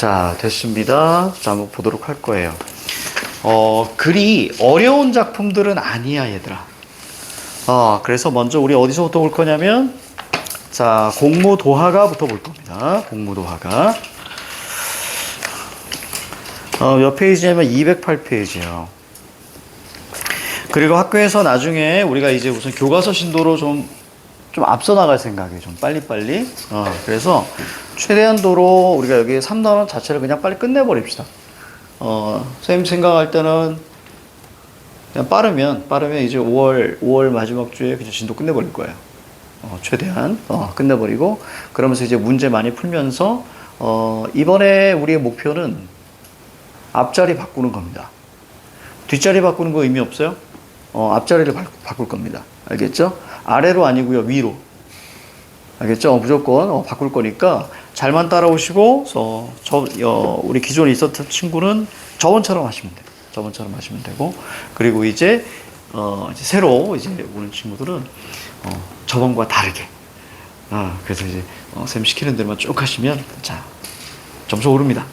자, 됐습니다. 자, 한번 보도록 할 거예요. 글이 어려운 작품들은 아니야, 얘들아. 그래서 먼저 우리 어디서부터 볼 거냐면, 자, 공모도화가부터 볼 겁니다. 공모도화가. 몇 페이지냐면 208페이지예요. 그리고 학교에서 나중에 우리가 이제 우선 교과서 신도로 좀 앞서 나갈 생각이에요. 좀 빨리빨리. 그래서 최대한도로 우리가 여기 3단원 자체를 그냥 빨리 끝내버립시다. 선생님 생각할 때는 그냥 빠르면 이제 5월 마지막 주에 그냥 진도 끝내버릴 거예요. 최대한 끝내버리고 그러면서 이제 문제 많이 풀면서 이번에 우리의 목표는 앞자리 바꾸는 겁니다. 뒷자리 바꾸는 거 의미 없어요? 앞자리를 바꿀 겁니다. 알겠죠? 아래로 아니고요, 위로. 알겠죠? 무조건 바꿀 거니까 잘만 따라오시고, 우리 기존에 있었던 친구는 저번처럼 하시면 돼요. 저번처럼 하시면 되고, 그리고 이제 새로 이제 오는 친구들은 저번과 다르게. 그래서 이제 쌤 시키는 대로만 쭉 하시면 자 점수 오릅니다.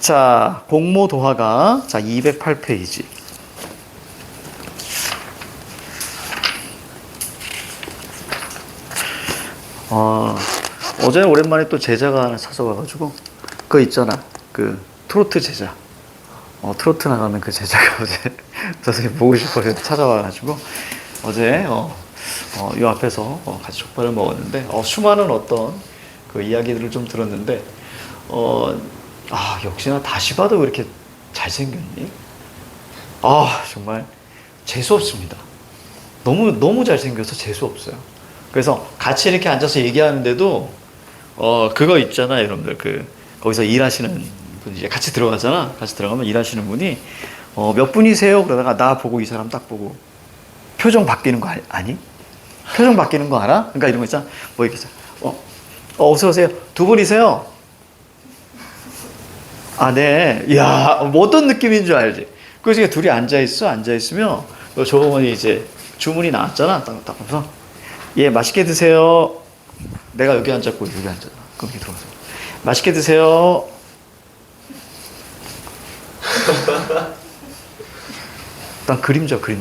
자, 공모도화가 자 208페이지. 어제 오랜만에 또 제자가 하나 찾아와가지고 그거 있잖아, 그 트로트 제자, 트로트 나가는 그 제자가 어제 선생님 보고 싶어서 찾아와가지고 어제 이 앞에서 같이 족발을 먹었는데 수많은 어떤 그 이야기들을 좀 들었는데 역시나 다시 봐도 왜 이렇게 잘생겼니? 정말 재수없습니다. 너무 잘생겨서 재수없어요. 그래서 같이 이렇게 앉아서 얘기하는데도 그거 있잖아요, 여러분들. 거기서 일하시는 분 이제 같이 들어가잖아. 같이 들어가면 일하시는 분이 몇 분이세요? 그러다가 나 보고 이 사람 딱 보고 표정 바뀌는 거 아니? 표정 바뀌는 거 알아? 그러니까 이런 거 있잖아. 뭐 이렇게 어서 오세요. 두 분이세요? 네. 이야, 뭐 어떤 느낌인 줄 알지? 그래서 둘이 앉아있으면 저 어머니 이제 주문이 나왔잖아. 딱 보면서 예, 맛있게 드세요. 내가 여기 앉았고 여기 앉았잖아. 그럼 이렇게 들어가서 맛있게 드세요. 난 그림자. 그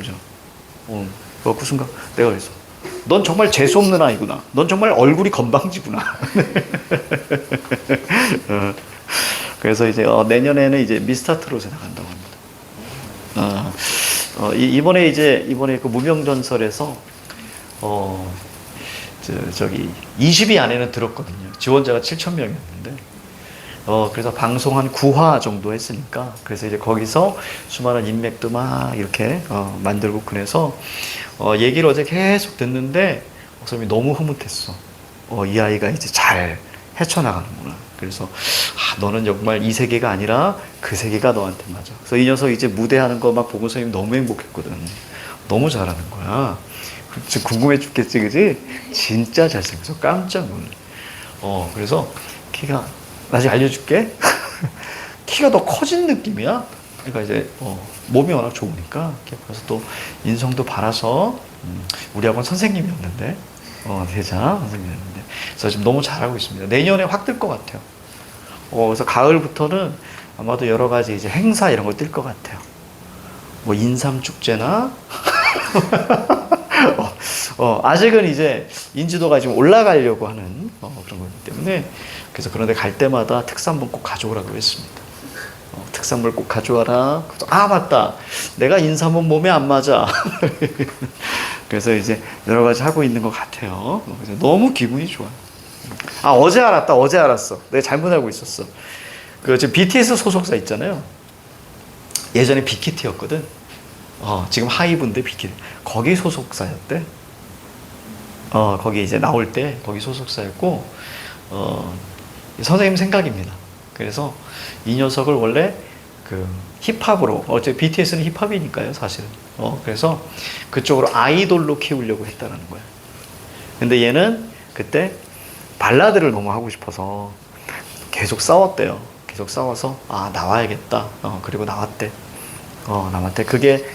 순간 내가 그랬어. 넌 정말 재수없는 아이구나. 넌 정말 얼굴이 건방지구나. 그래서 이제 내년에는 이제 미스터 트롯에 나간다고 합니다. 이번에 그 무명전설에서 저기 20위 안에는 들었거든요. 지원자가 7,000명이었는데 그래서 방송 한 9화 정도 했으니까 그래서 이제 거기서 수많은 인맥도 막 이렇게 만들고 그래서 얘기를 어제 계속 듣는데 선생님이 너무 흐뭇했어. 이 아이가 이제 잘 헤쳐나가는구나. 그래서 너는 정말 이 세계가 아니라 그 세계가 너한테 맞아. 그래서 이 녀석 이제 무대하는 거 막 보고 선생님 너무 행복했거든. 너무 잘하는 거야. 지금 궁금해 죽겠지, 그지? 진짜 잘생겨서 깜짝 놀래. 그래서 키가 나중에 알려줄게. 키가 더 커진 느낌이야. 그러니까 이제 몸이 워낙 좋으니까 그래서 또 인성도 바라서 우리 학원 선생님이었는데 대자 선생님이었는데 그래서 지금 너무 잘하고 있습니다. 내년에 확 뜰 것 같아요. 그래서 가을부터는 아마도 여러 가지 이제 행사 이런 거 뜰 것 같아요. 뭐 인삼 축제나 아직은 이제 인지도가 지금 올라가려고 하는 그런 거기 때문에 그래서 그런데 갈 때마다 특산물 꼭 가져오라고 했습니다. 특산물 꼭 가져와라. 맞다. 내가 인삼은 몸에 안 맞아. 그래서 이제 여러 가지 하고 있는 것 같아요. 그래서 너무 기분이 좋아요. 어제 알았어. 내가 잘못 알고 있었어. 지금 BTS 소속사 있잖아요. 예전에 빅히트였거든. 지금 하이브인데 빅히트. 거기 소속사였대. 거기 이제 나올 때 거기 소속사였고, 선생님 생각입니다. 그래서 이 녀석을 원래 힙합으로, 어차피 BTS는 힙합이니까요, 사실은. 그래서 그쪽으로 아이돌로 키우려고 했다는 거야. 근데 얘는 그때 발라드를 너무 하고 싶어서 계속 싸웠대요. 계속 싸워서, 나와야겠다. 그리고 나왔대. 그게,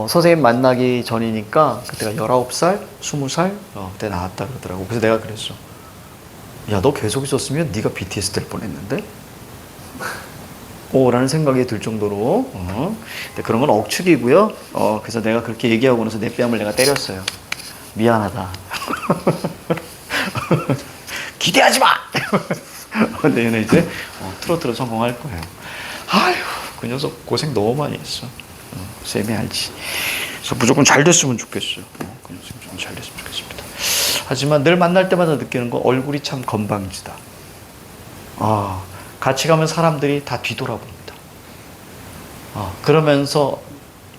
선생님 만나기 전이니까 그때가 19살, 20살 그때 나왔다 그러더라고. 그래서 내가 그랬어. 야, 너 계속 있었으면 네가 BTS 될 뻔했는데? 라는 생각이 들 정도로, 근데 그런 건 억측이고요. 그래서 내가 그렇게 얘기하고 나서 내 뺨을 내가 때렸어요. 미안하다. 기대하지 마! 근데 얘는 이제, 트로트로 성공할 거예요. 아휴, 그 녀석 고생 너무 많이 했어. 쌤이 알지. 그래서 무조건 잘 됐으면 좋겠어요. 그 녀석 좀 잘 됐으면 좋겠습니다. 하지만 늘 만날 때마다 느끼는 거, 얼굴이 참 건방지다. 같이 가면 사람들이 다 뒤돌아봅니다. 그러면서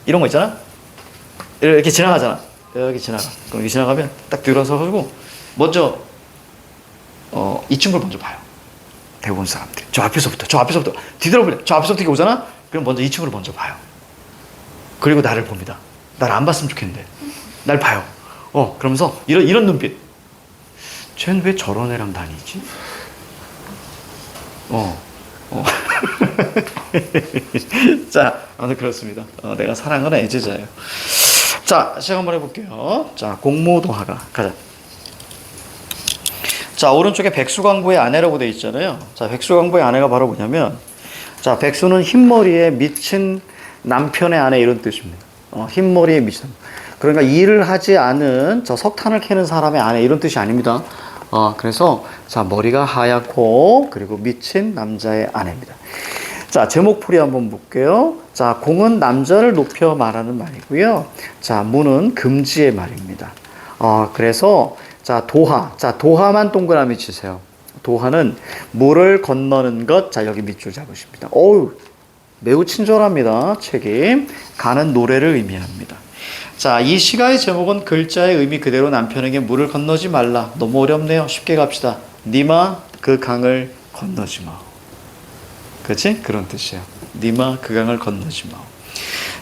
이런 거 있잖아? 이렇게 지나가잖아. 여기 지나가. 그럼 여기 지나가면 딱 들어서가지고 먼저 이 친구를 먼저 봐요. 대부분 사람들이. 저 앞에서부터 뒤돌아보래. 저 앞에서부터 이렇게 오잖아? 그럼 먼저 이 친구를 먼저 봐요. 그리고 나를 봅니다. 날 안 봤으면 좋겠는데. 날 봐요. 그러면서 이런 눈빛. 쟤는 왜 저런 애랑 다니지? 자, 아무튼 그렇습니다. 내가 사랑하는 애제자예요. 자, 시작 한번 해볼게요. 자, 공모도화가 가자. 자, 오른쪽에 백수광부의 아내라고 되어 있잖아요. 자, 백수광부의 아내가 바로 뭐냐면, 자, 백수는 흰머리에 미친 남편의 아내 이런 뜻입니다. 흰머리에 미친. 그러니까 일을 하지 않은 저 석탄을 캐는 사람의 아내 이런 뜻이 아닙니다. 그래서 자, 머리가 하얗고 그리고 미친 남자의 아내입니다. 자, 제목풀이 한번 볼게요. 자, 공은 남자를 높여 말하는 말이고요. 자, 무는 금지의 말입니다. 그래서 자, 도하. 자, 도하만 동그라미 치세요. 도하는 물을 건너는 것. 자, 여기 밑줄 잡으십니다. 어우, 매우 친절합니다. 책이. 가는 노래를 의미합니다. 자, 이 시가의 제목은 글자의 의미 그대로 남편에게 물을 건너지 말라. 너무 어렵네요. 쉽게 갑시다. 니마 그 강을 건너지 마. 그렇지? 그런 뜻이에요. 니마 그 강을 건너지 마.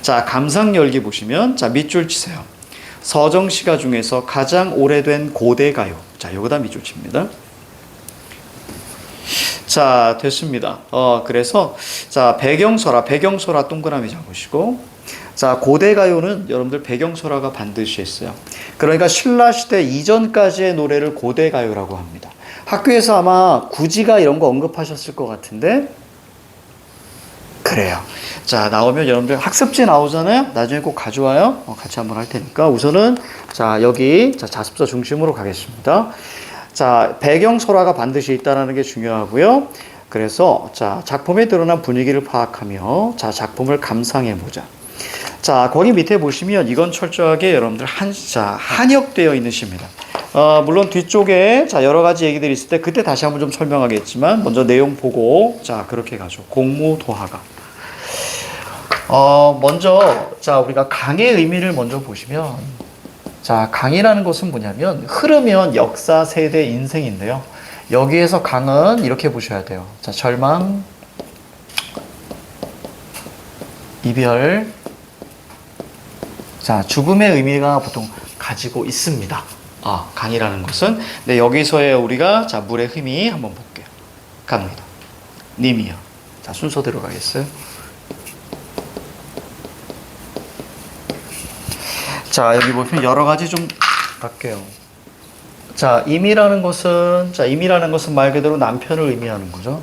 자, 감상열기 보시면 자, 밑줄 치세요. 서정시가 중에서 가장 오래된 고대 가요. 자, 여기다 밑줄 칩니다. 자, 됐습니다. 그래서 자, 배경설화 동그라미 잡으시고, 자, 고대 가요는 여러분들 배경설화가 반드시 있어요. 그러니까 신라시대 이전까지의 노래를 고대 가요라고 합니다. 학교에서 아마 구지가 이런 거 언급하셨을 것 같은데, 그래요. 자, 나오면 여러분들 학습지 나오잖아요. 나중에 꼭 가져와요. 같이 한번 할 테니까 우선은 자, 여기 자, 자습서 중심으로 가겠습니다. 자, 배경설화가 반드시 있다는 게 중요하고요. 그래서 자, 작품에 드러난 분위기를 파악하며 자, 작품을 감상해 보자. 자, 거기 밑에 보시면 이건 철저하게 여러분들 한역되어 있는 시입니다. 물론 뒤쪽에 자, 여러 가지 얘기들이 있을 때 그때 다시 한번 좀 설명하겠지만 먼저 내용 보고 자, 그렇게 가죠. 공모도화가. 먼저 자, 우리가 강의 의미를 먼저 보시면 자, 강이라는 것은 뭐냐면 흐르면 역사, 세대, 인생인데요. 여기에서 강은 이렇게 보셔야 돼요. 자, 절망, 이별, 자, 죽음의 의미가 보통 가지고 있습니다. 강이라는 것은. 네, 여기서의 우리가 자, 물의 힘이 한번 볼게요. 갑니다. 님이요. 자, 순서대로 가겠어요. 자, 여기 보시면 여러 가지 좀 갈게요. 자, 임이라는 것은 말 그대로 남편을 의미하는 거죠.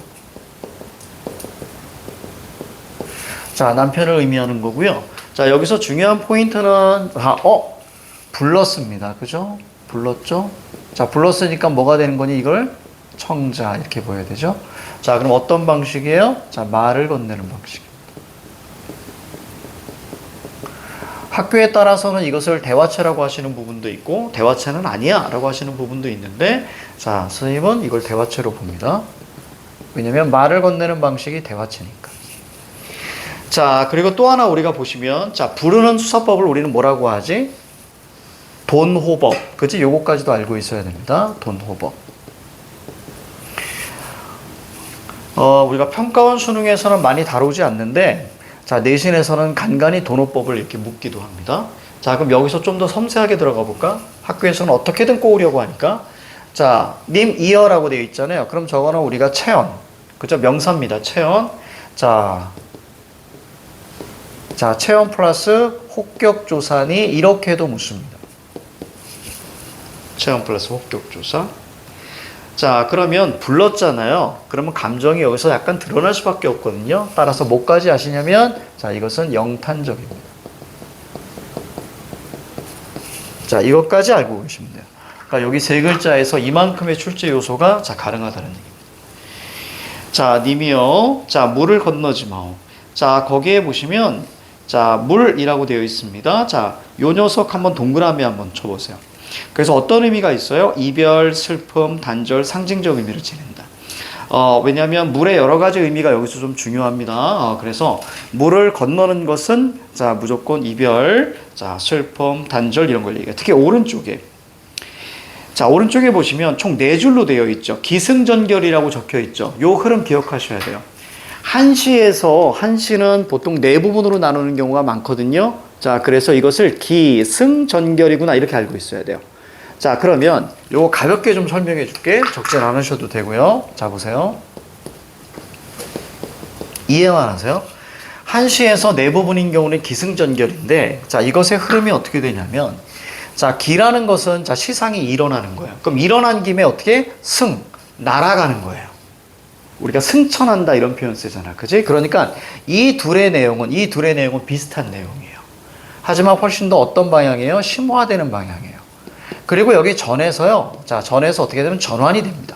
자, 남편을 의미하는 거고요. 자, 여기서 중요한 포인트는 불렀습니다. 그죠? 불렀죠? 자, 불렀으니까 뭐가 되는 거니? 이걸 청자 이렇게 보여야 되죠? 자, 그럼 어떤 방식이에요? 자, 말을 건네는 방식. 학교에 따라서는 이것을 대화체라고 하시는 부분도 있고 대화체는 아니야 라고 하시는 부분도 있는데 자, 선생님은 이걸 대화체로 봅니다. 왜냐면 말을 건네는 방식이 대화체니까. 자, 그리고 또 하나 우리가 보시면 자, 부르는 수사법을 우리는 뭐라고 하지? 돈호법. 그치? 요거까지도 알고 있어야 됩니다. 돈호법. 우리가 평가원 수능에서는 많이 다루지 않는데 자, 내신에서는 간간히 돈호법을 이렇게 묻기도 합니다. 자, 그럼 여기서 좀 더 섬세하게 들어가 볼까? 학교에서는 어떻게든 꼬으려고 하니까 자, 님 이어라고 되어 있잖아요. 그럼 저거는 우리가 체언. 그죠? 명사입니다. 체언. 자, 체언 플러스 혹격조사니 이렇게도 묻습니다. 체언 플러스 혹격조사. 자, 그러면 불렀잖아요. 그러면 감정이 여기서 약간 드러날 수밖에 없거든요. 따라서 뭐까지 아시냐면, 자, 이것은 영탄적입니다. 자, 이것까지 알고 계시면 돼요. 그러니까 여기 세 글자에서 이만큼의 출제 요소가 자, 가능하다는 얘기입니다. 자, 님이요. 자, 물을 건너지 마오. 자, 거기에 보시면, 자, 물이라고 되어 있습니다. 자, 요 녀석 한번 동그라미 한번 쳐보세요. 그래서 어떤 의미가 있어요? 이별, 슬픔, 단절, 상징적 의미를 지닌다. 왜냐하면 물의 여러 가지 의미가 여기서 좀 중요합니다. 그래서 물을 건너는 것은 자, 무조건 이별, 자, 슬픔, 단절 이런 걸 얘기해요. 특히 오른쪽에. 자, 오른쪽에 보시면 총 4줄로 되어 있죠. 기승전결이라고 적혀 있죠. 요 흐름 기억하셔야 돼요. 한시는 보통 4부분으로 나누는 경우가 많거든요. 자, 그래서 이것을 기승전결이구나 이렇게 알고 있어야 돼요. 자, 그러면 요거 가볍게 좀 설명해 줄게. 적지 않으셔도 되고요. 자, 보세요. 이해만 하세요. 한시에서 4부분인 경우는 기승전결인데, 자, 이것의 흐름이 어떻게 되냐면, 자, 기라는 것은 자, 시상이 일어나는 거예요. 그럼 일어난 김에 어떻게? 날아가는 거예요. 우리가 승천한다 이런 표현 쓰잖아. 그지? 그러니까 이 둘의 내용은 비슷한 내용이에요. 하지만 훨씬 더 어떤 방향이에요? 심화되는 방향이에요. 그리고 여기 전에서요. 자, 전에서 어떻게 되면 전환이 됩니다.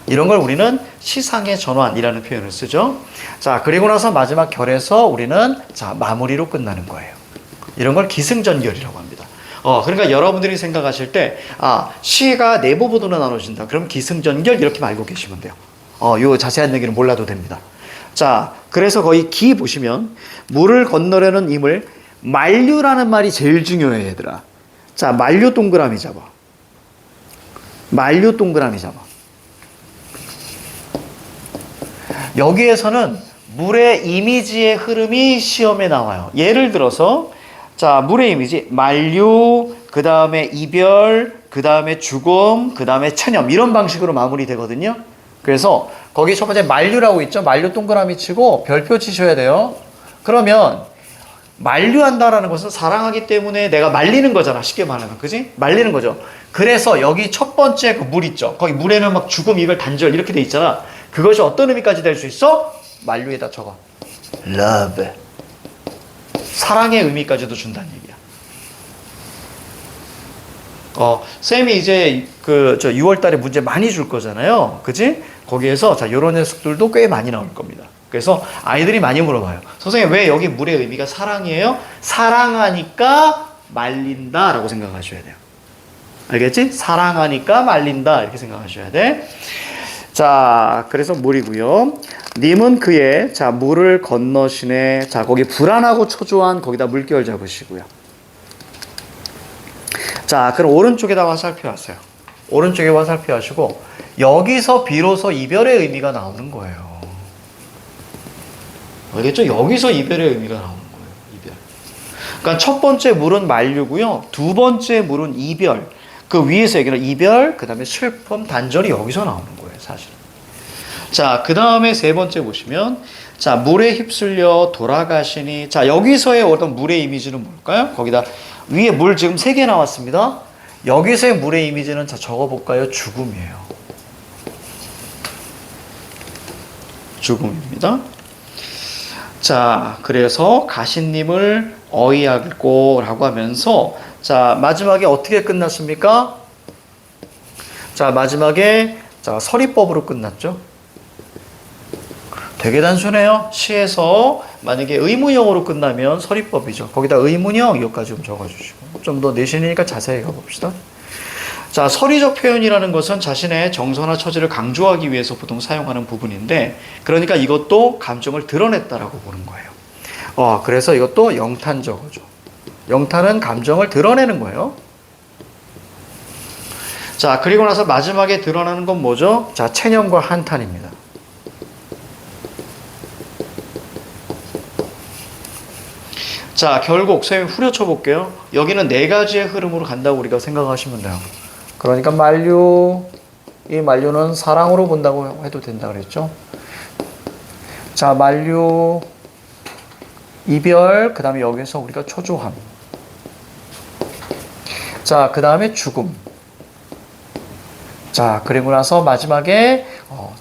이런 걸 우리는 시상의 전환이라는 표현을 쓰죠. 자, 그리고 나서 마지막 결에서 우리는 자, 마무리로 끝나는 거예요. 이런 걸 기승전결이라고 합니다. 그러니까 여러분들이 생각하실 때, 시가 4부분으로 나눠진다. 그럼 기승전결 이렇게 알고 계시면 돼요. 요 자세한 얘기는 몰라도 됩니다. 자, 그래서 거의 기 보시면, 물을 건너려는 임을 만류라는 말이 제일 중요해, 얘들아. 자, 만류 동그라미 잡아. 만류 동그라미 잡아. 여기에서는 물의 이미지의 흐름이 시험에 나와요. 예를 들어서, 자, 물의 이미지, 만류, 그 다음에 이별, 그 다음에 죽음, 그 다음에 체념, 이런 방식으로 마무리되거든요. 그래서 거기 첫 번째 만류라고 있죠. 만류 동그라미 치고 별표 치셔야 돼요. 그러면 만류한다라는 것은 사랑하기 때문에 내가 말리는 거잖아. 쉽게 말하면. 그지? 말리는 거죠. 그래서 여기 첫 번째 그 물 있죠. 거기 물에는 막 죽음, 이별, 단절 이렇게 돼 있잖아. 그것이 어떤 의미까지 될 수 있어? 만류에다 적어. love. 사랑의 의미까지도 준다는 얘기야. 쌤이 이제 저 6월 달에 문제 많이 줄 거잖아요. 그지? 거기에서 자, 요런 녀석들도 꽤 많이 나올 겁니다. 그래서 아이들이 많이 물어봐요. 선생님, 왜 여기 물의 의미가 사랑이에요? 사랑하니까 말린다라고 생각하셔야 돼요. 알겠지? 사랑하니까 말린다 이렇게 생각하셔야 돼. 자, 그래서 물이고요. 님은 그의 자, 물을 건너시네. 자, 거기 불안하고 초조한 거기다 물결 잡으시고요. 자, 그럼 오른쪽에다 화살표 하세요. 오른쪽에 화살표 하시고 여기서 비로소 이별의 의미가 나오는 거예요. 알겠죠? 여기서 이별의 의미가 나오는 거예요. 이별. 그러니까 첫 번째 물은 만류고요. 두 번째 물은 이별. 그 위에서 얘기는 이별, 그 다음에 슬픔, 단절이 여기서 나오는 거예요, 사실은. 자, 그 다음에 세 번째 보시면, 자, 물에 휩쓸려 돌아가시니. 자, 여기서의 어떤 물의 이미지는 뭘까요? 거기다 위에 물 지금 3개 나왔습니다. 여기서의 물의 이미지는 자, 적어볼까요? 죽음이에요. 죽음입니다. 자, 그래서 가신님을 어이하고 라고 하면서 자, 마지막에 어떻게 끝났습니까? 자, 마지막에 자, 서리법으로 끝났죠. 되게 단순해요. 시에서 만약에 의문형으로 끝나면 서리법이죠. 거기다 의문형 이것까지 좀 적어주시고 좀 더 내신이니까 자세히 가봅시다. 자, 서리적 표현이라는 것은 자신의 정서나 처지를 강조하기 위해서 보통 사용하는 부분인데, 그러니까 이것도 감정을 드러냈다라고 보는 거예요. 그래서 이것도 영탄적어죠. 영탄은 감정을 드러내는 거예요. 자, 그리고 나서 마지막에 드러나는 건 뭐죠? 자, 체념과 한탄입니다. 자, 결국 쌤이 후려쳐 볼게요. 여기는 4가지의 흐름으로 간다고 우리가 생각하시면 돼요. 그러니까 만류, 이 만류는 사랑으로 본다고 해도 된다 그랬죠. 자, 만류, 이별, 그 다음에 여기서 우리가 초조함. 자, 그 다음에 죽음. 자, 그리고 나서 마지막에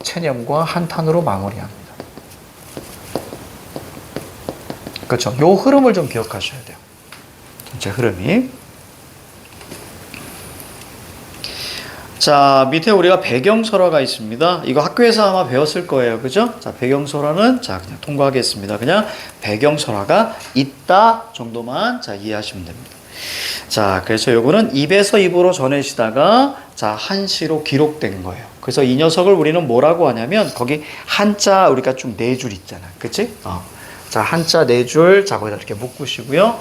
체념과 한탄으로 마무리합니다. 그렇죠. 요 흐름을 좀 기억하셔야 돼요. 전체 흐름이. 자, 밑에 우리가 배경설화가 있습니다. 이거 학교에서 아마 배웠을 거예요. 그죠? 자, 배경설화는 자, 그냥 통과하겠습니다. 그냥 배경설화가 있다 정도만 자, 이해하시면 됩니다. 자, 그래서 요거는 입에서 입으로 전해지다가 자, 한시로 기록된 거예요. 그래서 이 녀석을 우리는 뭐라고 하냐면 거기 한자 우리가 좀 네 줄 있잖아. 그치? 자, 한자 네 줄, 자, 거기다 이렇게 묶으시고요.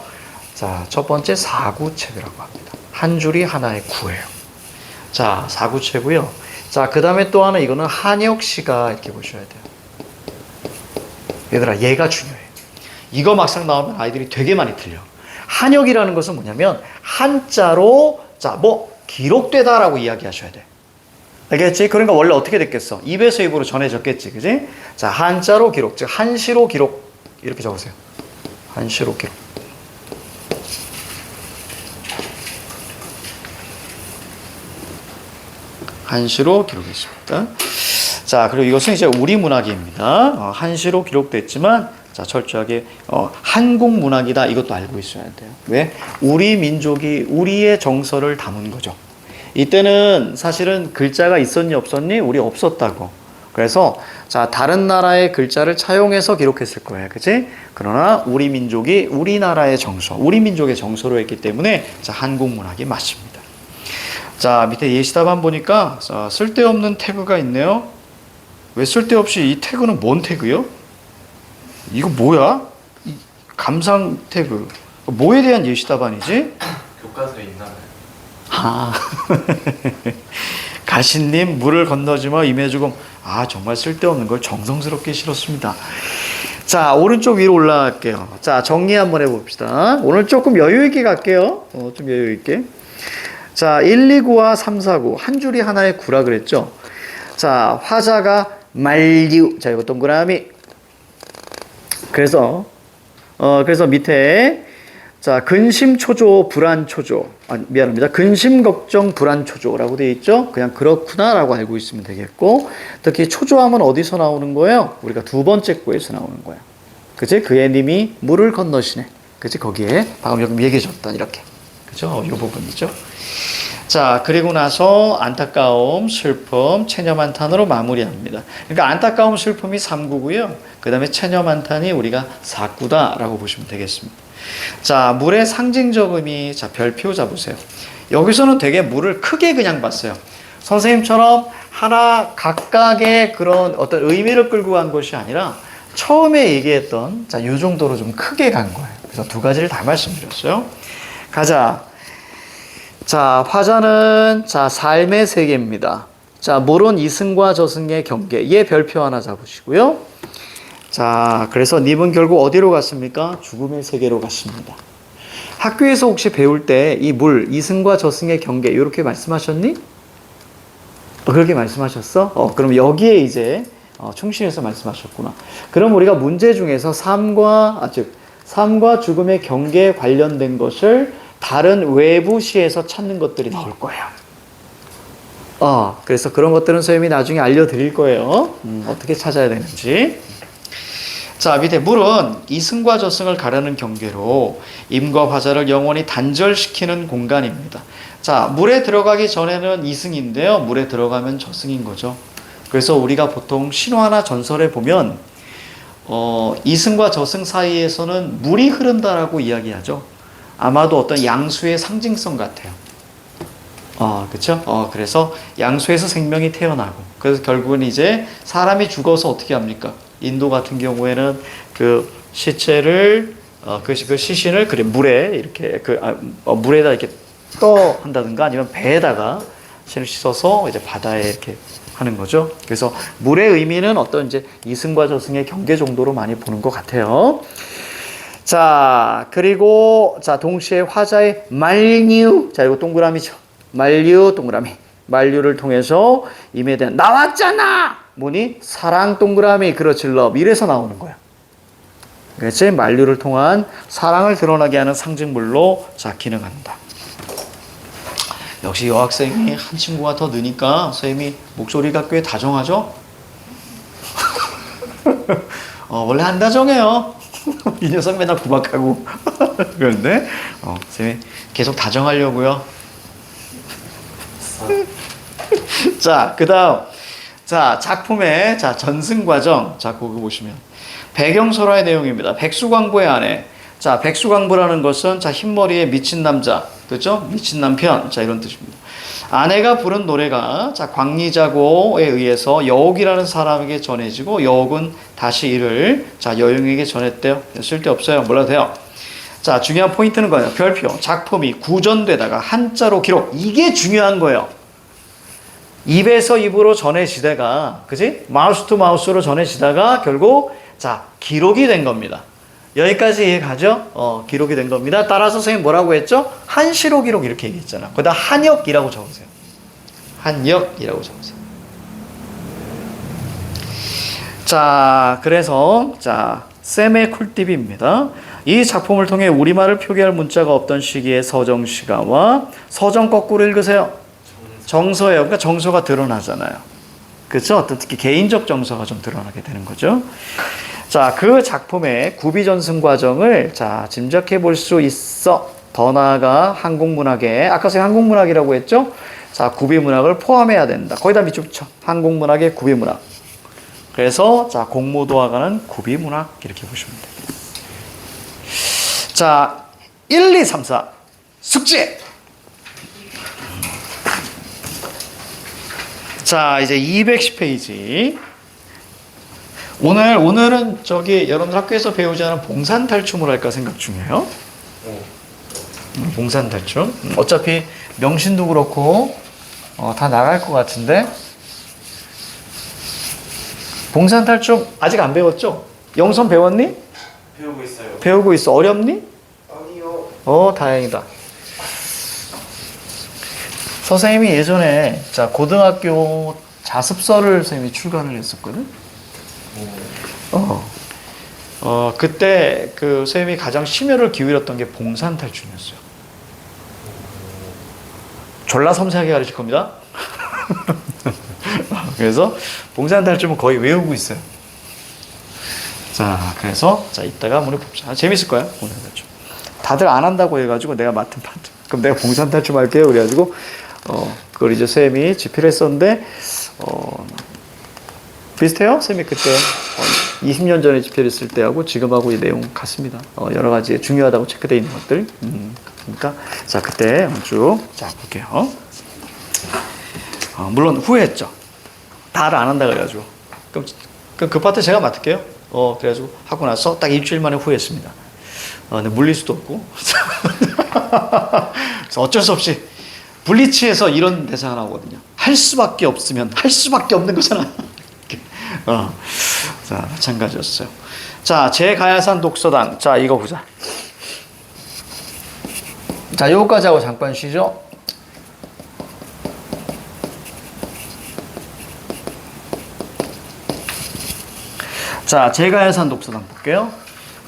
자, 첫 번째 사구체라고 합니다. 한 줄이 하나의 구예요. 자, 사구체고요. 자, 그 다음에 또 하나 이거는 한역시가 이렇게 보셔야 돼요. 얘들아, 얘가 중요해. 이거 막상 나오면 아이들이 되게 많이 틀려. 한역이라는 것은 뭐냐면 한자로 자, 뭐 기록되다라고 이야기하셔야 돼. 알겠지? 그러니까 원래 어떻게 됐겠어? 입에서 입으로 전해졌겠지, 그지? 자, 한자로 기록, 즉 한시로 기록 이렇게 적으세요. 한시로 기록. 한시로 기록했습니다. 자, 그리고 이것은 이제 우리 문학입니다. 한시로 기록됐지만, 자, 철저하게 한국 문학이다. 이것도 알고 있어야 돼요. 왜? 우리 민족이 우리의 정서를 담은 거죠. 이때는 사실은 글자가 있었니 없었니? 우리 없었다고. 그래서 자, 다른 나라의 글자를 차용해서 기록했을 거예요. 그치? 그러나 우리 민족이 우리나라의 정서, 우리 민족의 정서로 했기 때문에 자, 한국 문학이 맞습니다. 자, 밑에 예시답안 보니까 자, 쓸데없는 태그가 있네요. 왜 쓸데없이 이 태그는 뭔 태그요? 이거 뭐야? 이 감상 태그. 뭐에 대한 예시답안이지? 교과서에 있나요? 아, 가신님 물을 건너지마 임해주금. 아, 정말 쓸데없는 걸 정성스럽게 실었습니다. 자, 오른쪽 위로 올라갈게요. 자, 정리 한번 해봅시다. 오늘 조금 여유 있게 갈게요. 좀 여유 있게. 자, 129와 349 한 줄이 하나의 구라 그랬죠. 자, 화자가 만류. 자, 이거 동그라미. 그래서 밑에 자, 근심초조, 불안초조. 미안합니다. 근심걱정, 불안초조라고 되어 있죠. 그냥 그렇구나라고 알고 있으면 되겠고, 특히 초조함은 어디서 나오는 거예요? 우리가 두 번째 구에서 나오는 거예요. 그치? 그의 님이 물을 건너시네. 그치? 거기에 방금 조금 얘기해줬던 이렇게. 그죠? 이 부분이죠. 자, 그리고 나서 안타까움, 슬픔, 체념한탄으로 마무리합니다. 그러니까 안타까움, 슬픔이 3구고요. 그 다음에 체념한탄이 우리가 4구다라고 보시면 되겠습니다. 자, 물의 상징적 의미, 자, 별표 잡으세요. 여기서는 되게 물을 크게 그냥 봤어요. 선생님처럼 하나 각각의 그런 어떤 의미를 끌고 간 것이 아니라 처음에 얘기했던 자, 요 정도로 좀 크게 간 거예요. 그래서 두 가지를 다 말씀드렸어요. 가자. 자, 화자는 자, 삶의 세계입니다. 자, 물은 이승과 저승의 경계. 얘 별표 하나 잡으시고요. 자, 그래서 님은 결국 어디로 갔습니까? 죽음의 세계로 갔습니다. 학교에서 혹시 배울 때 이 물, 이승과 저승의 경계 이렇게 말씀하셨니? 그렇게 말씀하셨어? 그럼 여기에 이제 충실해서 말씀하셨구나. 그럼 우리가 문제 중에서 삶과 죽음의 경계에 관련된 것을 다른 외부 시에서 찾는 것들이 나올 거예요. 그래서 그런 것들은 선생님이 나중에 알려드릴 거예요. 어떻게 찾아야 되는지. 자, 밑에 물은 이승과 저승을 가르는 경계로 임과 화자를 영원히 단절시키는 공간입니다. 자, 물에 들어가기 전에는 이승인데요. 물에 들어가면 저승인 거죠. 그래서 우리가 보통 신화나 전설에 보면 이승과 저승 사이에서는 물이 흐른다라고 이야기하죠. 아마도 어떤 양수의 상징성 같아요. 그렇죠? 그래서 양수에서 생명이 태어나고, 그래서 결국은 이제 사람이 죽어서 어떻게 합니까? 인도 같은 경우에는 그 시체를 그 시신을 그래 물에 이렇게 물에다 이렇게 떠 한다든가 아니면 배에다가 신을 씻어서 이제 바다에 이렇게 하는 거죠. 그래서 물의 의미는 어떤 이제 이승과 저승의 경계 정도로 많이 보는 것 같아요. 자, 그리고 자, 동시에 화자의 만류. 자, 이거 동그라미죠. 만류 동그라미. 만류를 통해서 임에 대한 나왔잖아. 뭐니? 사랑 동그라미. 그렇지, love. 이래서 나오는 거야. 그렇지? 만류를 통한 사랑을 드러나게 하는 상징물로 자, 기능한다. 역시 여학생이 한 친구가 더 느니까 선생님이 목소리가 꽤 다정하죠? 원래 안 다정해요. 이 녀석 맨날 구박하고. 그런데, 선생님이 계속 다정하려고요. 자, 그 다음. 자, 작품의, 자, 전승과정. 자, 그거 보시면. 배경설화의 내용입니다. 백수광부의 아내. 자, 백수광부라는 것은, 자, 흰머리에 미친 남자. 그죠? 미친 남편. 자, 이런 뜻입니다. 아내가 부른 노래가, 자, 광리자고에 의해서 여옥이라는 사람에게 전해지고, 여옥은 다시 이를, 자, 여용에게 전했대요. 쓸데없어요. 몰라도 돼요. 자, 중요한 포인트는 거예요. 별표. 작품이 구전되다가 한자로 기록. 이게 중요한 거예요. 입에서 입으로 전해지다가, 그지? 마우스 투 마우스로 전해지다가 결국, 자, 기록이 된 겁니다. 여기까지 이해 가죠? 기록이 된 겁니다. 따라서 선생님 뭐라고 했죠? 한시로 기록 이렇게 얘기했잖아. 거기다 한역이라고 적으세요. 한역이라고 적으세요. 자, 그래서, 자, 쌤의 쿨팁입니다. 이 작품을 통해 우리말을 표기할 문자가 없던 시기의 서정시가와 서정 거꾸로 읽으세요. 정서예요. 그러니까 정서가 드러나잖아요. 그렇죠? 어떤 특히 개인적 정서가 좀 드러나게 되는 거죠. 자, 그 작품의 구비전승 과정을 자, 짐작해 볼 수 있어. 더 나아가 한국문학에 아까 제가 한국문학이라고 했죠? 자, 구비문학을 포함해야 된다. 거기다 밑줄 쳐. 한국문학의 구비문학. 그래서 자, 공모도화가는 구비문학 이렇게 보시면 돼요. 자, 1, 2, 3, 4 숙제. 자, 이제 210페이지. 오늘은 저기 여러분들 학교에서 배우지 않은 봉산탈춤을 할까 생각 중이에요. 봉산탈춤. 어차피 명신도 그렇고 다 나갈 것 같은데. 봉산탈춤 아직 안 배웠죠? 영선 배웠니? 배우고 있어요. 배우고 있어. 어렵니? 아니요. 다행이다. 선생님이 예전에 자, 고등학교 자습서를 선생님이 출간을 했었거든. 그때 그 선생님이 가장 심혈을 기울였던 게 봉산탈춤이었어요. 졸라 섬세하게 가르칠 겁니다. 그래서 봉산탈춤은 거의 외우고 있어요. 자, 그래서 자, 이따가 한번 해봅시다. 재밌을 거야, 봉산탈춤. 다들 안 한다고 해가지고 내가 맡은 파트. 그럼 내가 봉산탈춤 할게요. 그래가지고 그걸 이제 쌤이 집필 했었는데 비슷해요? 쌤이 그때 20년 전에 집필했을 때하고 지금하고 이 내용 같습니다. 여러 가지 중요하다고 체크되어 있는 것들. 그러니까 자, 그때 쭉 자, 볼게요. 물론 후회했죠. 다들 안 한다 그래가지고. 그럼 그 파트 제가 맡을게요. 그래가지고 하고 나서 딱 일주일 만에 후회했습니다. 근데 물릴 수도 없고. 그래서 어쩔 수 없이 블리치에서 이런 대사가 나오거든요. 할 수밖에 없으면 할 수밖에 없는 거잖아. 자, 마찬가지였어요. 자, 제가야산 독서당. 자, 이거 보자. 자, 요거까지 하고 잠깐 쉬죠. 자, 제가야산 독서당 볼게요.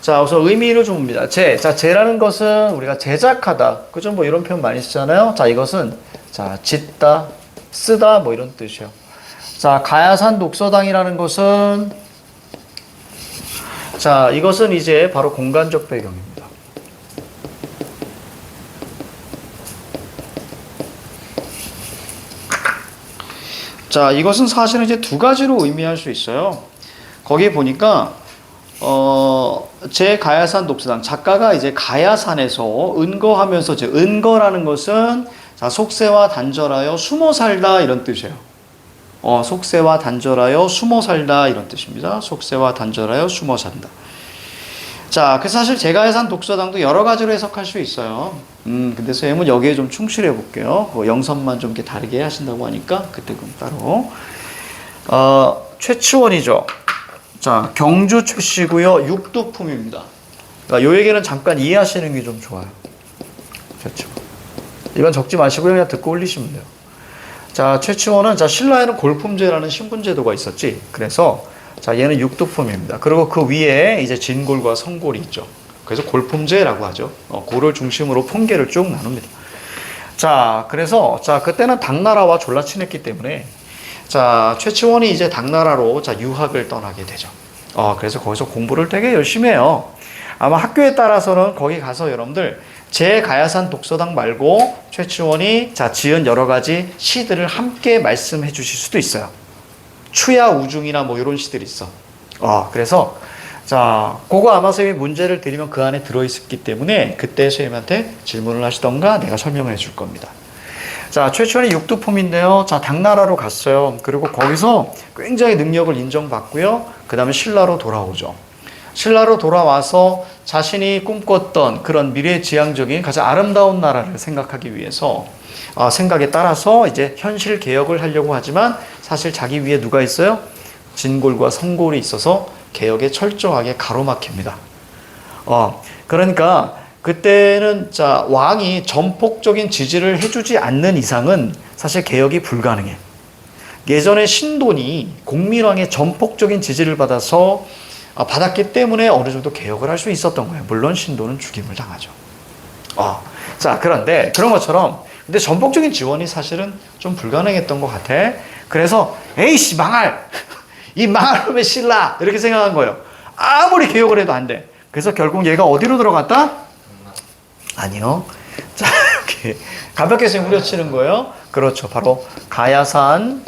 자, 우선 의미를 좀 봅니다. 자, 제라는 것은 우리가 제작하다. 그죠? 뭐 이런 표현 많이 쓰잖아요. 자, 이것은 자, 짓다, 쓰다 뭐 이런 뜻이에요. 자, 가야산 독서당이라는 것은 자, 이것은 이제 바로 공간적 배경입니다. 자, 이것은 사실은 이제 두 가지로 의미할 수 있어요. 거기 보니까 제 가야산 독서당 작가가 이제 가야산에서 은거하면서 이제 은거라는 것은 자, 속세와 단절하여 숨어 살다 이런 뜻이에요. 속세와 단절하여 숨어 살다 이런 뜻입니다. 속세와 단절하여 숨어 산다. 자, 그 사실 제가야산 독서당도 여러 가지로 해석할 수 있어요. 근데 선생님은 여기에 좀 충실해 볼게요. 영선만 좀 이렇게 다르게 하신다고 하니까 그때 그럼 따로. 최치원이죠. 자, 경주 최씨고요. 육두품입니다. 그러니까 요 얘기는 잠깐 이해하시는 게 좀 좋아요. 그렇죠. 이건 적지 마시고 그냥 듣고 올리시면 돼요. 자, 최치원은 자, 신라에는 골품제라는 신분제도가 있었지. 그래서 자, 얘는 육두품입니다. 그리고 그 위에 이제 진골과 성골이 있죠. 그래서 골품제라고 하죠. 골을 중심으로 품계를 쭉 나눕니다. 자, 그래서, 자, 그때는 당나라와 졸라 친했기 때문에, 자, 최치원이 이제 당나라로, 자, 유학을 떠나게 되죠. 그래서 거기서 공부를 되게 열심히 해요. 아마 학교에 따라서는 거기 가서 여러분들, 제가야산 독서당 말고 최치원이, 자, 지은 여러 가지 시들을 함께 말씀해 주실 수도 있어요. 추야 우중이나 뭐 이런 시들이 있어. 그래서, 자, 그거 아마 선생님이 문제를 드리면 그 안에 들어있었기 때문에 그때 선생님한테 질문을 하시던가 내가 설명을 해줄 겁니다. 자, 최치원이 육두품인데요. 자, 당나라로 갔어요. 그리고 거기서 굉장히 능력을 인정받고요. 그 다음에 신라로 돌아오죠. 신라로 돌아와서 자신이 꿈꿨던 그런 미래지향적인 가장 아름다운 나라를 생각하기 위해서 생각에 따라서 이제 현실 개혁을 하려고 하지만 사실 자기 위에 누가 있어요? 진골과 성골이 있어서 개혁에 철저하게 가로막힙니다. 그러니까 그때는 자, 왕이 전폭적인 지지를 해주지 않는 이상은 사실 개혁이 불가능해. 예전에 신돈이 공민왕의 전폭적인 지지를 받았기 때문에 어느 정도 개혁을 할 수 있었던 거예요. 물론 신돈은 죽임을 당하죠. 자, 그런데 그런 것처럼 근데 전폭적인 지원이 사실은 좀 불가능했던 것 같아. 그래서 에이씨 망할 이 망할 놈의 신라 이렇게 생각한 거예요. 아무리 개혁을 해도 안 돼. 그래서 결국 얘가 어디로 들어갔다? 아니요. 자, 이렇게 가볍게 후려치는 거예요. 그렇죠. 바로 가야산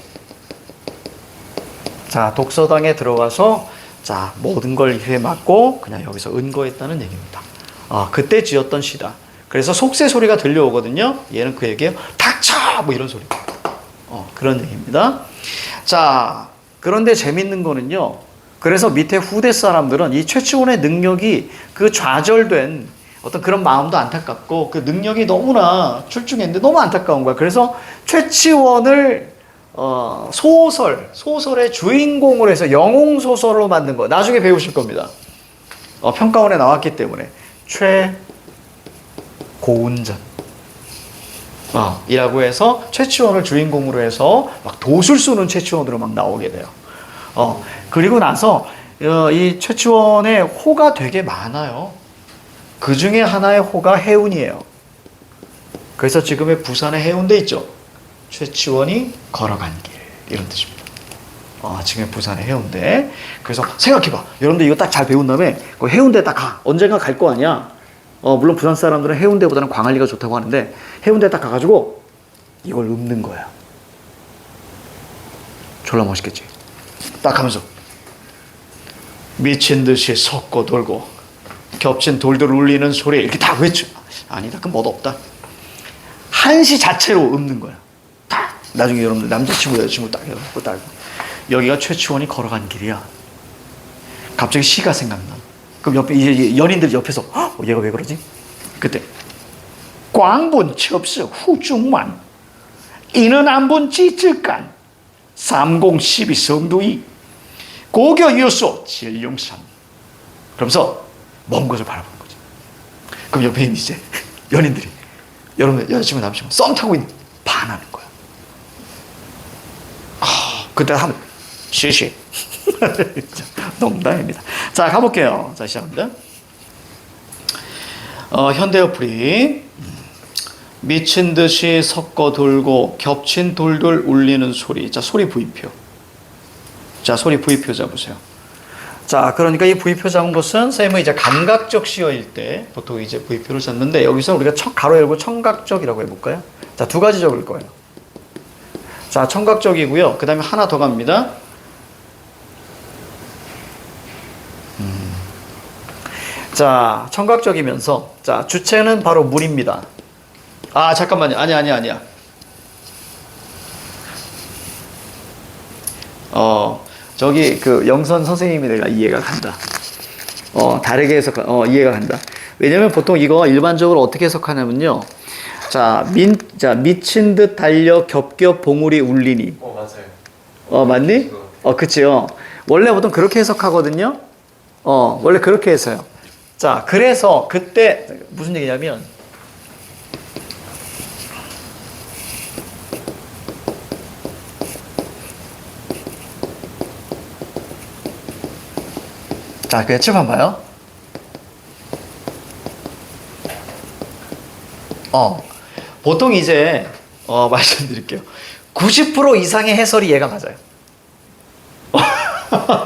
자, 독서당에 들어가서 자, 모든 걸 입에 맞고 그냥 여기서 은거했다는 얘기입니다. 그때 지었던 시다. 그래서 속세 소리가 들려오거든요. 얘는 그 얘기예요. 닥쳐! 뭐 이런 소리. 그런 얘기입니다. 자, 그런데 재밌는 거는요. 그래서 밑에 후대 사람들은 이 최치원의 능력이 그 좌절된 어떤 그런 마음도 안타깝고 그 능력이 너무나 출중했는데 너무 안타까운 거야. 그래서 최치원을 소설의 주인공으로 해서 영웅소설로 만든 거. 나중에 배우실 겁니다. 평가원에 나왔기 때문에. 최고운전. 이라고 해서 최치원을 주인공으로 해서 막 도술 쏘는 최치원으로 막 나오게 돼요. 그리고 나서 이 최치원의 호가 되게 많아요. 그 중에 하나의 호가 해운이에요. 그래서 지금의 부산의 해운대 있죠. 최치원이 걸어간 길 이런 뜻입니다. 지금의 부산의 해운대. 그래서 생각해봐. 여러분들 이거 딱 잘 배운 다음에 그 해운대 딱 가. 언젠가 갈 거 아니야. 물론 부산 사람들은 해운대보다는 광안리가 좋다고 하는데 해운대 딱 가가지고 이걸 읊는 거야. 졸라 멋있겠지. 딱 하면서 미친 듯이 솟고 돌고 겹친 돌들 울리는 소리 이렇게 다 외쳐. 아니다. 그건 뭐도 없다. 한시 자체로 읊는 거야. 다. 나중에 여러분들 남자친구 여자친구 딱 해갖고 딱 여기가 최치원이 걸어간 길이야. 갑자기 시가 생각나. 그럼 옆에 이제 연인들 옆에서 얘가 왜 그러지? 그때 광분 첩서 후중만 이는 안분 찌질간 삼공십이 성두이 고교 유소 진룡산. 그러면서 먼 곳을 바라보는 거죠. 그럼 옆에 있는 이제 연인들이 여러분 여자친구 남자친구 썸 타고 있는 반하는 거야. 그때 하면 시시 농담입니다. 자, 가볼게요. 자, 시작합니다. 현대어플이 미친 듯이 섞어 돌고 겹친 돌돌 울리는 소리. 자, 소리 부위표. 자, 소리 부위표 잡으세요. 자, 그러니까 이 부위표 잡은 것은 선생님은 이제 감각적 시어일 때 보통 이제 부위표를 잡는데 여기서 우리가 가로 열고 청각적이라고 해볼까요? 자, 두 가지 적을 거예요. 자, 청각적이고요. 그 다음에 하나 더 갑니다. 자, 청각적이면서 자, 주체는 바로 물입니다. 잠깐만요. 아니야. 저기 그 영선 선생님이 내가 이해가 간다. 다르게 이해가 간다. 왜냐면 보통 이거 일반적으로 어떻게 해석하냐면요. 자, 미친 듯 달려 겹겹 봉우리 울리니. 맞아요. 맞니? 그치. 원래 보통 그렇게 해석하거든요. 원래 그렇게 해서요. 자, 그래서 그때 무슨 얘기냐면 자, 그냥 칠판 봐요. 보통 이제 말씀드릴게요. 90% 이상의 해설이 얘가 맞아요.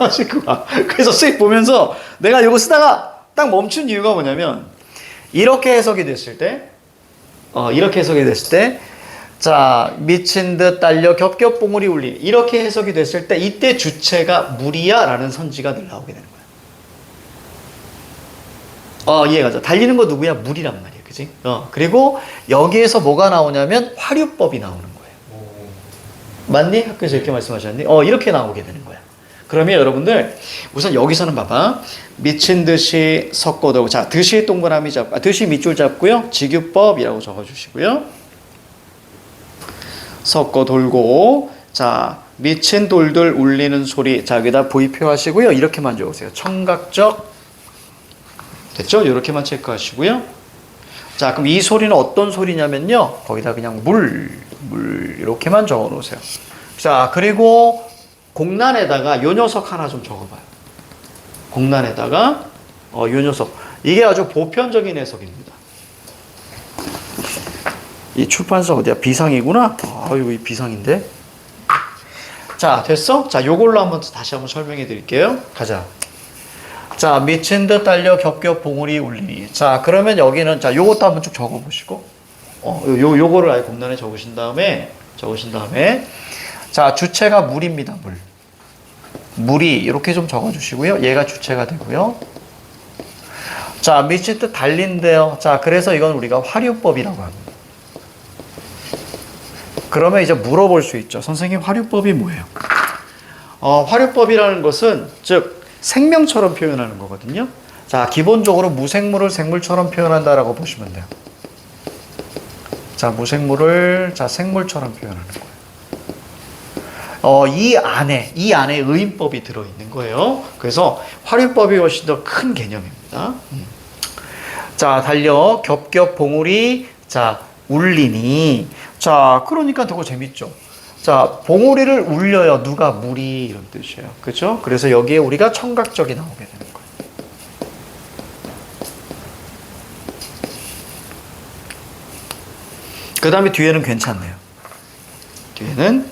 식구가. 그래서 수익 보면서 내가 이거 쓰다가 딱 멈춘 이유가 뭐냐면 이렇게 해석이 됐을 때 자, 미친 듯 달려 겹겹봉우리 울리 이렇게 해석이 됐을 때 이때 주체가 물이야 라는 선지가 늘 나오게 되는 거야. 이해가죠? 달리는 거 누구야? 물이란 말이야. 그지? 그리고 여기에서 뭐가 나오냐면 화류법이 나오는 거예요. 맞니? 학교에서 이렇게 말씀하셨니? 이렇게 나오게 되는 거야. 그러면 여러분들 우선 여기서는 봐봐. 미친 듯이 섞어도 자, 듯이 동그라미 잡고 듯이 밑줄 잡고요. 직유법이라고 적어주시고요. 섞어 돌고 자, 미친 돌들 울리는 소리 자, 여기다 V표 하시고요. 이렇게만 적으세요. 청각적 됐죠? 이렇게만 체크하시고요. 자, 그럼 이 소리는 어떤 소리냐면요. 거기다 그냥 물 이렇게만 적어 놓으세요. 자, 그리고 공란에다가 요 녀석 하나 좀 적어봐요. 공란에다가 요 녀석. 이게 아주 보편적인 해석입니다. 이 출판사 어디야? 비상이구나? 이거 비상인데? 자, 됐어? 자, 요걸로 다시 한번 설명해 드릴게요. 가자. 자, 미친 듯 달려 겹겹 봉우리 울리니. 자, 그러면 여기는, 자, 요것도 한번 쭉 적어보시고. 요거를 아예 공란에 적으신 다음에, 자, 주체가 물입니다, 물. 물이, 이렇게 좀 적어주시고요. 얘가 주체가 되고요. 자, 미친 듯 달린대요. 자, 그래서 이건 우리가 화류법이라고 합니다. 그러면 이제 물어볼 수 있죠. 선생님, 화류법이 뭐예요? 화류법이라는 것은, 즉, 생명처럼 표현하는 거거든요. 자, 기본적으로 무생물을 생물처럼 표현한다라고 보시면 돼요. 자, 무생물을 생물처럼 표현하는 거예요. 이 안에 의인법이 들어있는 거예요. 그래서 화류법이 훨씬 더 큰 개념입니다. 자, 달려 겹겹 봉우리 울리니. 자, 그러니까 더 재밌죠. 자, 봉우리를 울려요. 누가? 물이 이런 뜻이에요. 그렇죠? 그래서 여기에 우리가 청각적이 나오게 되는 거예요. 그 다음에 뒤에는 괜찮네요. 뒤에는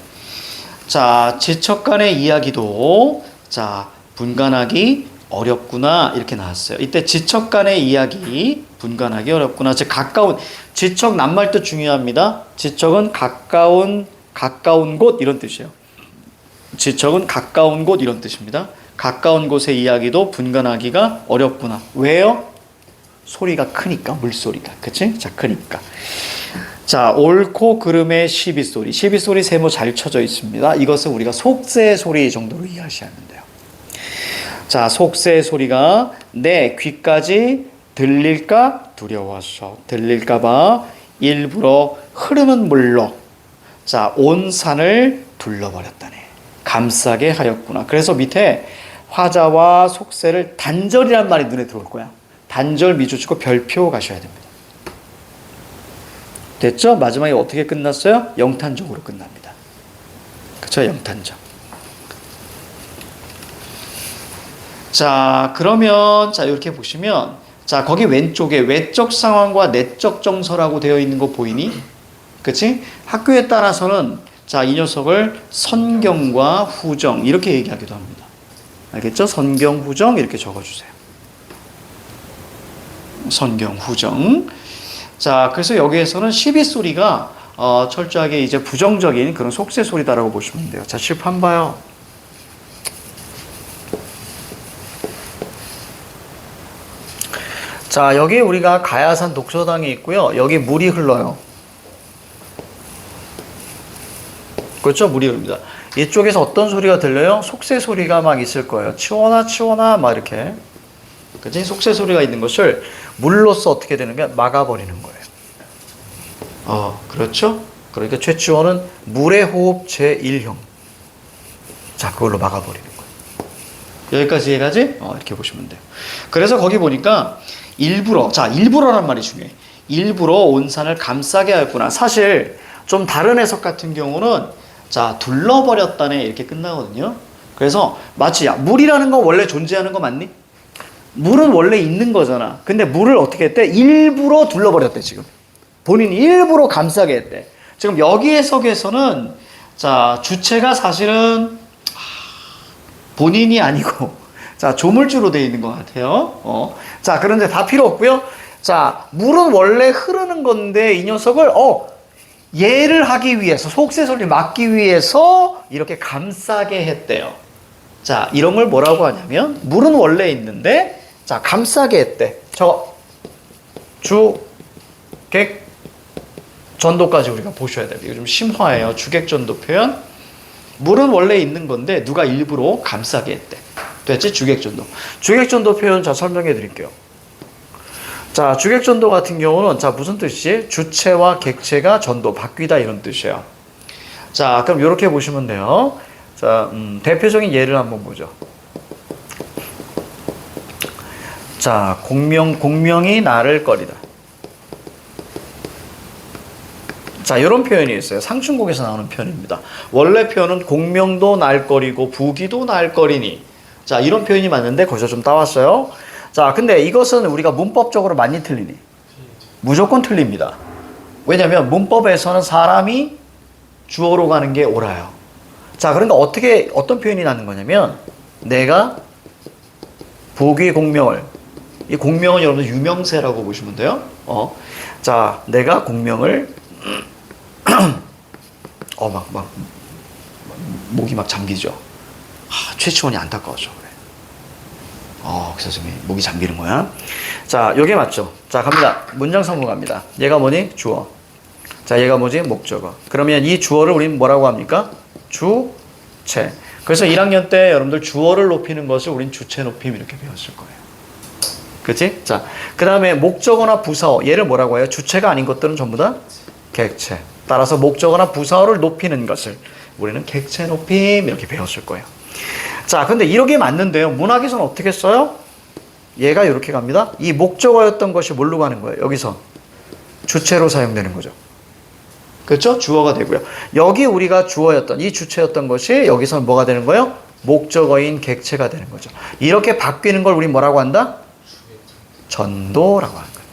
자, 지척 간의 이야기도 자, 분간하기 어렵구나 이렇게 나왔어요. 이때 지척 간의 이야기 분간하기 어렵구나. 즉 가까운 지척 낱말 뜻 중요합니다. 지척은 가까운 곳 이런 뜻이에요. 지척은 가까운 곳 이런 뜻입니다. 가까운 곳의 이야기도 분간하기가 어렵구나. 왜요? 소리가 크니까, 물소리가. 그치? 자, 크니까. 자, 옳고 그름의 시비소리. 시비소리 세모 잘 쳐져 있습니다. 이것은 우리가 속세 소리 정도로 이해하시면 돼요. 자, 속세 소리가 내 귀까지 들릴까 두려워서 들릴까봐 일부러 흐르는 물로 자, 온 산을 둘러버렸다네. 감싸게 하였구나. 그래서 밑에 화자와 속세를 단절이란 말이 눈에 들어올 거야. 단절 미주 치고 별표 가셔야 됩니다. 됐죠? 마지막에 어떻게 끝났어요? 영탄적으로 끝납니다. 그쵸? 영탄적. 자, 그러면 자, 이렇게 보시면 자, 거기 왼쪽에 외적 상황과 내적 정서라고 되어 있는 거 보이니? 그치? 학교에 따라서는 자, 이 녀석을 선경과 후정 이렇게 얘기하기도 합니다. 알겠죠? 선경, 후정 이렇게 적어주세요. 선경, 후정. 자, 그래서 여기에서는 시비소리가 철저하게 이제 부정적인 그런 속세소리다라고 보시면 돼요. 자, 칠판 봐요. 자, 여기 우리가 가야산 독서당이 있고요. 여기 물이 흘러요. 그렇죠? 물이 흐릅니다. 이쪽에서 어떤 소리가 들려요? 속세 소리가 막 있을 거예요. 치워나 막 이렇게. 그치? 속세 소리가 있는 것을 물로써 어떻게 되는 게 막아버리는 거예요. 그렇죠? 그러니까 최치원은 물의 호흡 제1형. 자, 그걸로 막아버리는 거예요. 여기까지 이해가지? 이렇게 보시면 돼요. 그래서 거기 보니까 일부러란 말이 중요해. 일부러 온 산을 감싸게 하였구나. 사실 좀 다른 해석 같은 경우는 자, 둘러버렸다네 이렇게 끝나거든요. 그래서 마치 물이라는 건 원래 존재하는 거 맞니? 물은 원래 있는 거잖아. 근데 물을 어떻게 했대? 일부러 둘러버렸대 지금. 본인이 일부러 감싸게 했대. 지금 여기 해석에서는 자, 주체가 사실은 본인이 아니고 자, 조물주로 되어 있는 것 같아요. 자, 그런데 다 필요 없고요. 자, 물은 원래 흐르는 건데 이 녀석을 예를 하기 위해서 속세소리를 막기 위해서 이렇게 감싸게 했대요. 자, 이런 걸 뭐라고 하냐면 물은 원래 있는데 자, 감싸게 했대. 저 주객 전도까지 우리가 보셔야 돼요. 이거 좀 심화해요. 주객 전도 표현. 물은 원래 있는 건데 누가 일부러 감싸게 했대. 됐지? 주객 전도. 주객 전도 표현 자 설명해 드릴게요. 자, 주객 전도 같은 경우는 자, 무슨 뜻이지? 주체와 객체가 전도 바뀌다 이런 뜻이에요. 자, 그럼 이렇게 보시면 돼요. 자, 대표적인 예를 한번 보죠. 자, 공명이 나를 꺼리다. 자, 이런 표현이 있어요. 상충곡에서 나오는 표현입니다. 원래 표현은 공명도 날 꺼리고 부기도 날 꺼리니. 자, 이런 표현이 맞는데 거기서 좀 따왔어요. 자, 근데 이것은 우리가 문법적으로 많이 틀리니? 무조건 틀립니다. 왜냐면 문법에서는 사람이 주어로 가는 게 옳아요. 자, 그러니까 어떤 표현이 나는 거냐면 내가 부기 공명을, 이 공명은 여러분들 유명세라고 보시면 돼요. 자, 내가 공명을 목이 막 잠기죠. 최치원이 안타까워져 그래. 그 선생님이 목이 잠기는 거야. 자, 요게 맞죠? 자, 갑니다. 문장 성분 갑니다. 얘가 뭐니? 주어. 자, 얘가 뭐지? 목적어. 그러면 이 주어를 우리는 뭐라고 합니까? 주체. 그래서 1학년 때 여러분들 주어를 높이는 것을 우린 주체 높임 이렇게 배웠을 거예요. 그치? 자, 그 다음에 목적어나 부사어. 얘를 뭐라고 해요? 주체가 아닌 것들은 전부 다 객체. 따라서 목적어나 부사어를 높이는 것을 우리는 객체 높임 이렇게 배웠을 거예요. 자, 근데 이렇게 맞는데요. 문학에서는 어떻게 써요? 얘가 이렇게 갑니다. 이 목적어였던 것이 뭘로 가는 거예요? 여기서 주체로 사용되는 거죠. 그렇죠? 주어가 되고요. 여기 우리가 주어였던 이 주체였던 것이 여기서는 뭐가 되는 거예요? 목적어인 객체가 되는 거죠. 이렇게 바뀌는 걸 우리 뭐라고 한다? 전도라고 하는 거예요.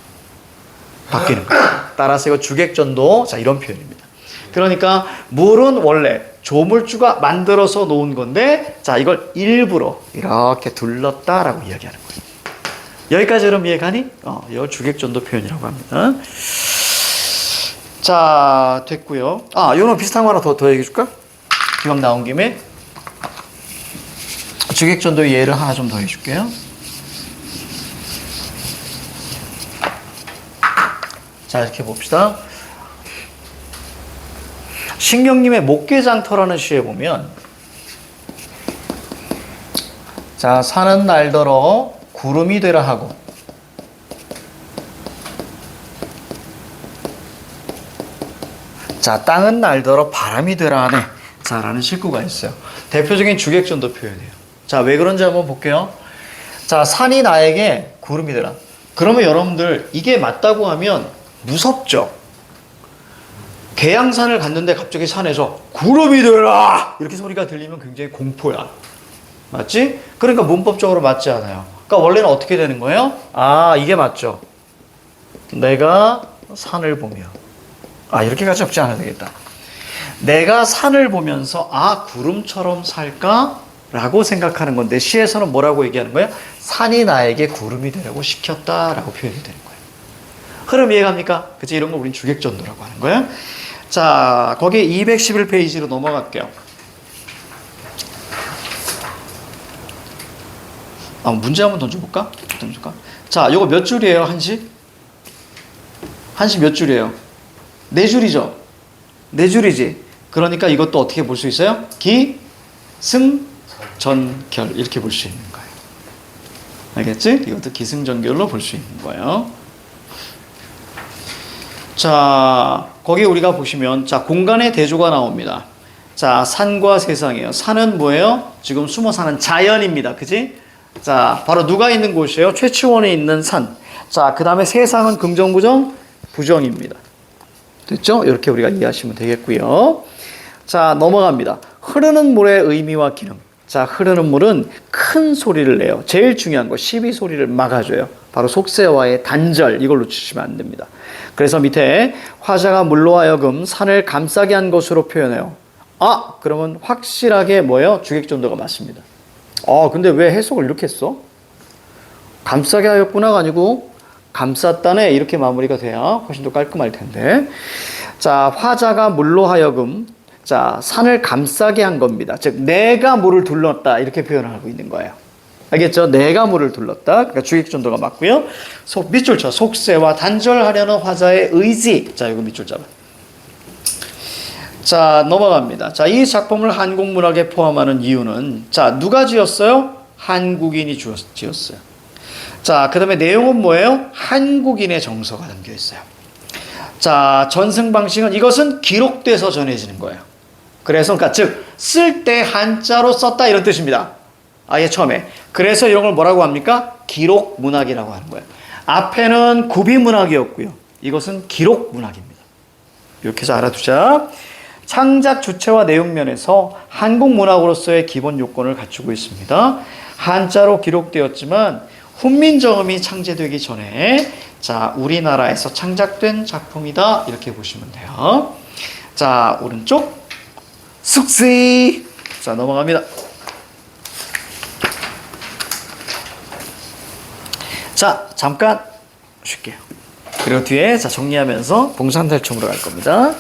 바뀌는 거예요. 따라서 이거 주객전도. 자, 이런 표현입니다. 그러니까 물은 원래 조물주가 만들어서 놓은 건데 자, 이걸 일부러 이렇게 둘렀다라고 이야기하는 거예요. 여기까지 여러분 이해가니? 이걸 주객전도 표현이라고 합니다. 자, 됐고요. 요런 비슷한 거 하나 더 얘기해 줄까? 기왕 나온 김에 주객전도의 예를 하나 좀 더 해줄게요. 자, 이렇게 봅시다. 신경님의 목계장터라는 시에 보면 자, 사는 날더러 구름이 되라 하고 자, 땅은 날더러 바람이 되라 하네. 자, 라는 실구가 있어요. 대표적인 주객전도 표현이에요. 자, 왜 그런지 한번 볼게요. 자, 산이 나에게 구름이 되라. 그러면 여러분들 이게 맞다고 하면 무섭죠? 계양산을 갔는데 갑자기 산에서 구름이 되라! 이렇게 소리가 들리면 굉장히 공포야. 맞지? 그러니까 문법적으로 맞지 않아요. 그러니까 원래는 어떻게 되는 거예요? 이게 맞죠? 내가 산을 보며 이렇게까지 적지 않아도 되겠다. 내가 산을 보면서 구름처럼 살까? 라고 생각하는 건데 시에서는 뭐라고 얘기하는 거예요? 산이 나에게 구름이 되라고 시켰다라고 표현이 되는 거예요. 흐름 이해갑니까? 그치? 이런 거 우린 주객전도라고 하는 거예요. 자, 거기 211페이지로 넘어갈게요. 문제 한번 던져볼까? 자, 요거 몇 줄이에요, 한시? 한시 몇 줄이에요? 4줄이죠? 4줄이지? 그러니까 이것도 어떻게 볼 수 있어요? 기, 승, 전, 결. 이렇게 볼 수 있는 거예요. 알겠지? 이것도 기승전결로 볼 수 있는 거예요. 자, 거기 우리가 보시면, 자, 공간의 대조가 나옵니다. 자, 산과 세상이에요. 산은 뭐예요? 지금 숨어 사는 자연입니다. 그지? 자, 바로 누가 있는 곳이에요? 최치원에 있는 산. 자, 그 다음에 세상은 긍정, 부정? 부정입니다. 됐죠? 이렇게 우리가 이해하시면 되겠고요. 자, 넘어갑니다. 흐르는 물의 의미와 기능. 자, 흐르는 물은 큰 소리를 내요. 제일 중요한 거 시비 소리를 막아줘요. 바로 속세와의 단절, 이걸 놓치시면 안 됩니다. 그래서 밑에 화자가 물로 하여금 산을 감싸게 한 것으로 표현해요. 아, 그러면 확실하게 뭐예요? 주객전도가 맞습니다. 근데 왜 해석을 이렇게 했어? 감싸게 하였구나가 아니고 감쌌다네, 이렇게 마무리가 돼야 훨씬 더 깔끔할 텐데. 자, 화자가 물로 하여금 자, 산을 감싸게 한 겁니다. 즉, 내가 물을 둘렀다, 이렇게 표현을 하고 있는 거예요. 알겠죠? 내가 물을 둘렀다. 그러니까 주객전도가 맞고요. 밑줄 쳐. 속세와 단절하려는 화자의 의지. 자, 이거 밑줄 잡아. 자, 넘어갑니다. 자, 이 작품을 한국 문학에 포함하는 이유는, 자, 누가 지었어요? 한국인이 지었어요. 자, 그 다음에 내용은 뭐예요? 한국인의 정서가 담겨 있어요. 자, 전승 방식은 이것은 기록돼서 전해지는 거예요. 그래서, 그러니까 즉, 쓸 때 한자로 썼다, 이런 뜻입니다. 아예 처음에. 그래서 이런 걸 뭐라고 합니까? 기록 문학이라고 하는 거예요. 앞에는 구비 문학이었고요. 이것은 기록 문학입니다. 이렇게 해서 알아두자. 창작 주체와 내용 면에서 한국 문학으로서의 기본 요건을 갖추고 있습니다. 한자로 기록되었지만 훈민정음이 창제되기 전에 자, 우리나라에서 창작된 작품이다, 이렇게 보시면 돼요. 자, 오른쪽 숙시. 자, 넘어갑니다. 자, 잠깐 쉴게요. 그리고 뒤에 자, 정리하면서 봉산탈춤으로 갈 겁니다.